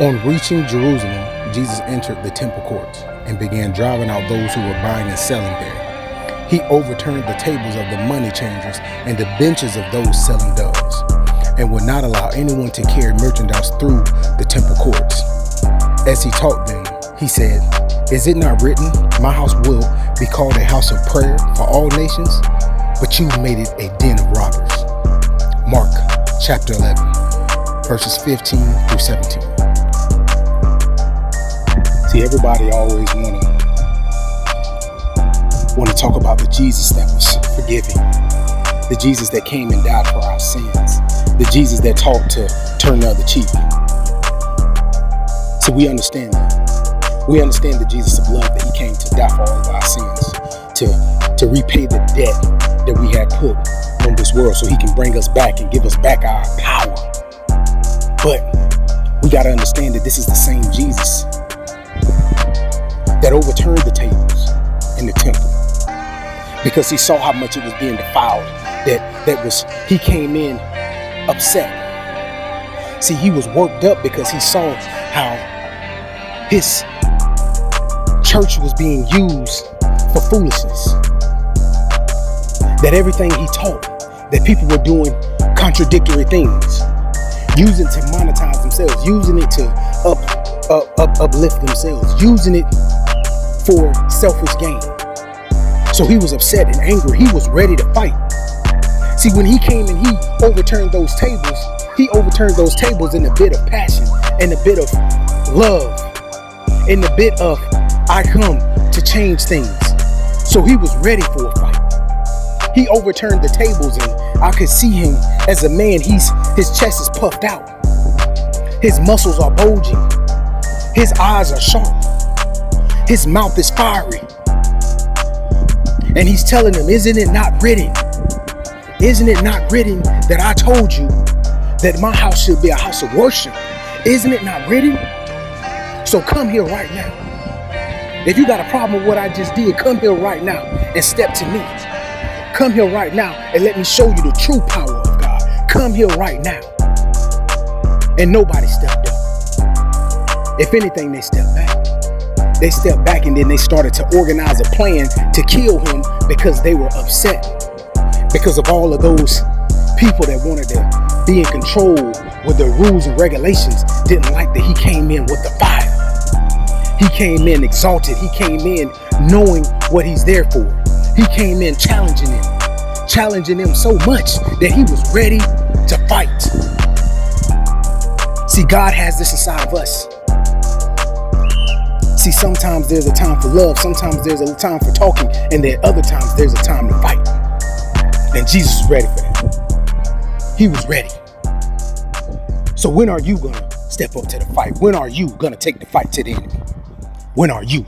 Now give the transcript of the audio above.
On reaching Jerusalem, Jesus entered the temple courts and began driving out those who were buying and selling there. He overturned the tables of the money changers and the benches of those selling doves, and would not allow anyone to carry merchandise through the temple courts. As he taught them, he said, "Is it not written, my house will be called a house of prayer for all nations? But you've made it a den of robbers." Mark chapter 11, verses 15 through 17. See, everybody always want to talk about the Jesus that was forgiving, the Jesus that came and died for our sins, the Jesus that taught to turn the other cheek. So we understand that. We understand the Jesus of love, that he came to die for all of our sins, to repay the debt that we had put on this world, so he can bring us back and give us back our power. But we got to understand that this is the same Jesus that overturned the tables in the temple, because he saw how much it was being defiled. He came in upset. See, he was worked up because he saw how his church was being used for foolishness. That everything he taught, that people were doing contradictory things, using to monetize themselves, using it to uplift themselves, using it for selfish gain. So he was upset and angry. He was ready to fight. See, when he came and he overturned those tables, he overturned those tables in a bit of passion, in a bit of love, in a bit of, I come to change things. So he was ready for a fight. He overturned the tables, and I could see him as a man. His chest is puffed out. His muscles are bulging. His eyes are sharp. His mouth is fiery. And he's telling them, isn't it not written? Isn't it not written that I told you that my house should be a house of worship? Isn't it not written? So come here right now. If you got a problem with what I just did, come here right now and step to me. Come here right now and let me show you the true power of God. Come here right now. And nobody stepped up. If anything, they stepped back. They stepped back, and then they started to organize a plan to kill him because they were upset. Because of all of those people that wanted to be in control with the rules and regulations didn't like that he came in with the fire. He came in exalted. He came in knowing what he's there for. He came in challenging them so much that he was ready to fight. See, God has this inside of us. See, sometimes there's a time for love, sometimes there's a time for talking, and then other times there's a time to fight. And Jesus was ready for that. He was ready. So when are you gonna step up to the fight? When are you gonna take the fight to the enemy? When are you?